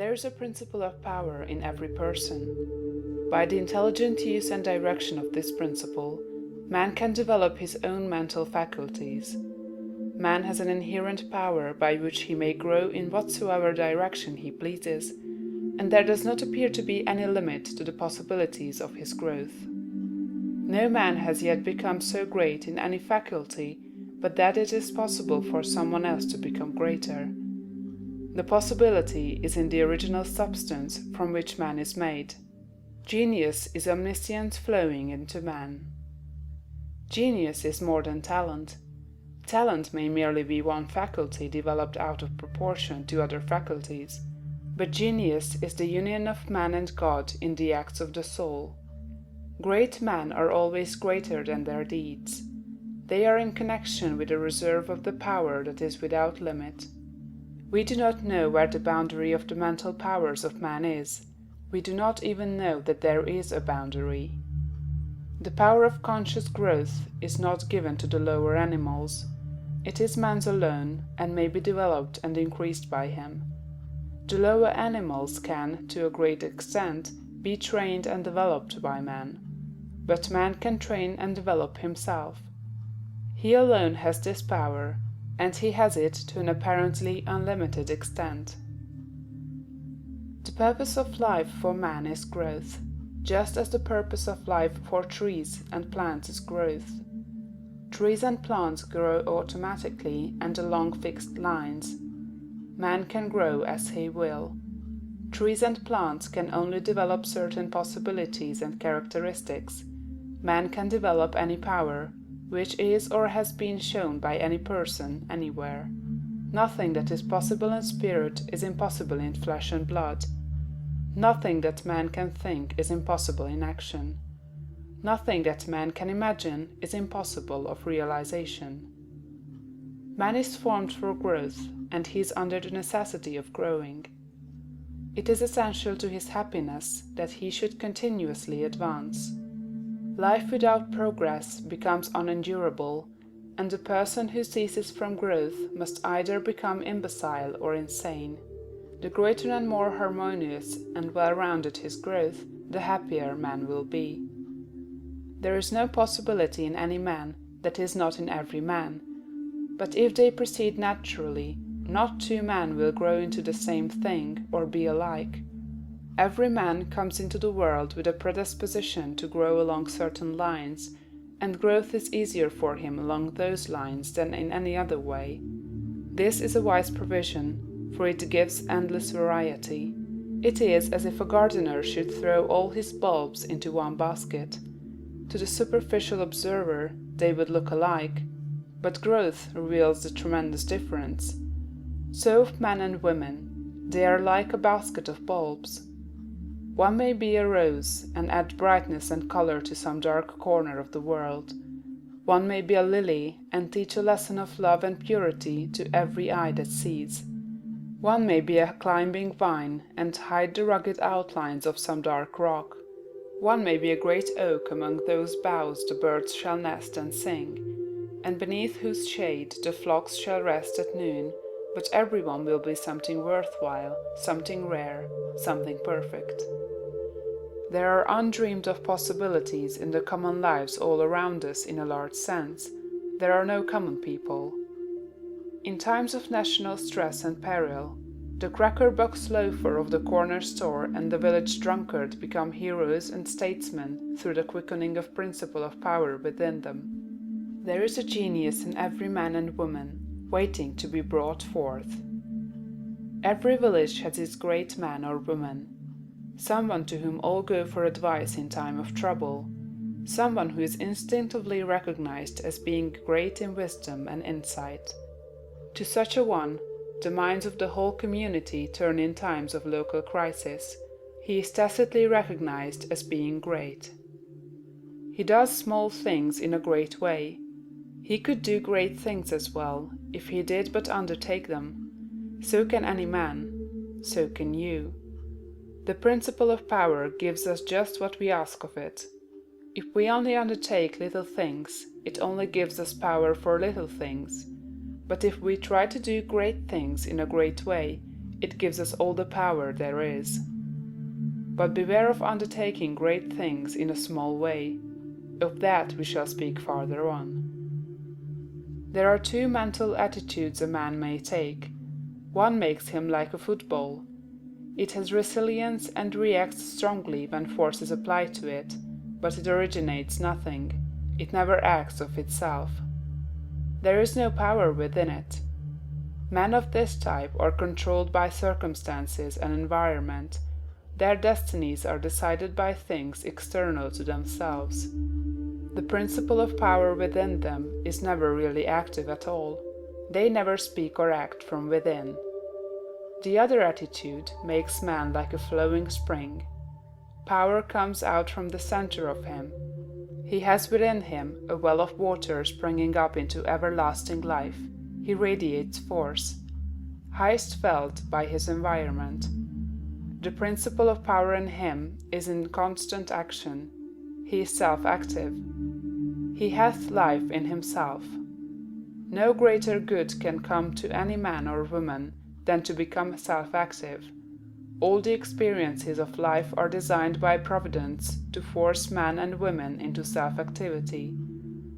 There is a principle of power in every person. By the intelligent use and direction of this principle, man can develop his own mental faculties. Man has an inherent power by which he may grow in whatsoever direction he pleases, and there does not appear to be any limit to the possibilities of his growth. No man has yet become so great in any faculty but that it is possible for someone else to become greater. The possibility is in the original substance from which man is made. Genius is omniscience flowing into man. Genius is more than talent. Talent may merely be one faculty developed out of proportion to other faculties, but genius is the union of man and God in the acts of the soul. Great men are always greater than their deeds. They are in connection with a reserve of the power that is without limit. We do not know where the boundary of the mental powers of man is. We do not even know that there is a boundary. The power of conscious growth is not given to the lower animals. It is man's alone, and may be developed and increased by him. The lower animals can, to a great extent, be trained and developed by man, but man can train and develop himself. He alone has this power, and he has it to an apparently unlimited extent. The purpose of life for man is growth, just as the purpose of life for trees and plants is growth. Trees and plants grow automatically and along fixed lines. Man can grow as he will. Trees and plants can only develop certain possibilities and characteristics. Man can develop any power, which is or has been shown by any person, anywhere. Nothing that is possible in spirit is impossible in flesh and blood. Nothing that man can think is impossible in action. Nothing that man can imagine is impossible of realization. Man is formed for growth, and he is under the necessity of growing. It is essential to his happiness that he should continuously advance. Life without progress becomes unendurable, and the person who ceases from growth must either become imbecile or insane. The greater and more harmonious and well-rounded his growth, the happier man will be. There is no possibility in any man that is not in every man, but if they proceed naturally, not two men will grow into the same thing or be alike. Every man comes into the world with a predisposition to grow along certain lines, and growth is easier for him along those lines than in any other way. This is a wise provision, for it gives endless variety. It is as if a gardener should throw all his bulbs into one basket. To the superficial observer they would look alike, but growth reveals the tremendous difference. So of men and women, they are like a basket of bulbs. One may be a rose and add brightness and color to some dark corner of the world. One may be a lily and teach a lesson of love and purity to every eye that sees. One may be a climbing vine and hide the rugged outlines of some dark rock. One may be a great oak among whose boughs the birds shall nest and sing, and beneath whose shade the flocks shall rest at noon, but everyone will be something worthwhile, something rare, something perfect. There are undreamed of possibilities in the common lives all around us in a large sense. There are no common people. In times of national stress and peril, the cracker-box loafer of the corner store and the village drunkard become heroes and statesmen through the quickening of principle of power within them. There is a genius in every man and woman, waiting to be brought forth. Every village has its great man or woman, someone to whom all go for advice in time of trouble, someone who is instinctively recognized as being great in wisdom and insight. To such a one, the minds of the whole community turn in times of local crisis. He is tacitly recognized as being great. He does small things in a great way. He could do great things as well, if he did but undertake them. So can any man. So can you. The principle of power gives us just what we ask of it. If we only undertake little things, it only gives us power for little things. But if we try to do great things in a great way, It gives us all the power there is. But beware of undertaking great things in a small way. Of that we shall speak farther on. There are two mental attitudes a man may take. One makes him like a football. It has resilience and reacts strongly when force is applied to it, but it originates nothing. It never acts of itself. There is no power within it. Men of this type are controlled by circumstances and environment. Their destinies are decided by things external to themselves. The principle of power within them is never really active at all. They never speak or act from within. The other attitude makes man like a flowing spring. Power comes out from the center of him. He has within him a well of water springing up into everlasting life. He radiates force, highest felt by his environment. The principle of power in him is in constant action. He is self-active. He hath life in himself. No greater good can come to any man or woman than to become self-active. All the experiences of life are designed by Providence to force men and women into self-activity,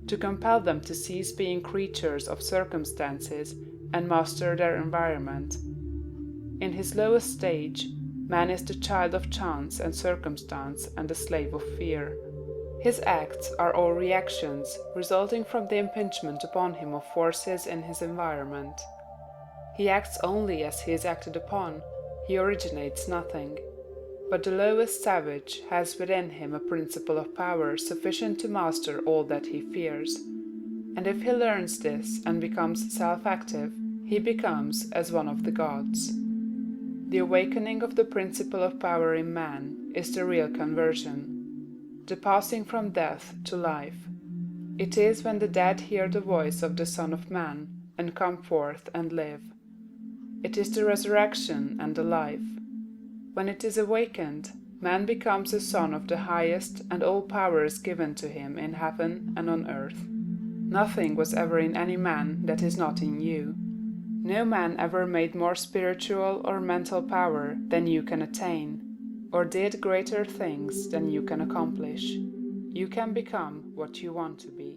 to compel them to cease being creatures of circumstances and master their environment. In his lowest stage, man is the child of chance and circumstance and the slave of fear. His acts are all reactions resulting from the impingement upon him of forces in his environment. He acts only as he is acted upon, he originates nothing. But the lowest savage has within him a principle of power sufficient to master all that he fears. And if he learns this and becomes self-active, he becomes as one of the gods. The awakening of the principle of power in man is the real conversion, the passing from death to life. It is when the dead hear the voice of the Son of Man and come forth and live. It is the resurrection and the life. When it is awakened, man becomes a son of the highest, and all power is given to him in heaven and on earth. Nothing was ever in any man that is not in you. No man ever made more spiritual or mental power than you can attain, or did greater things than you can accomplish. You can become what you want to be.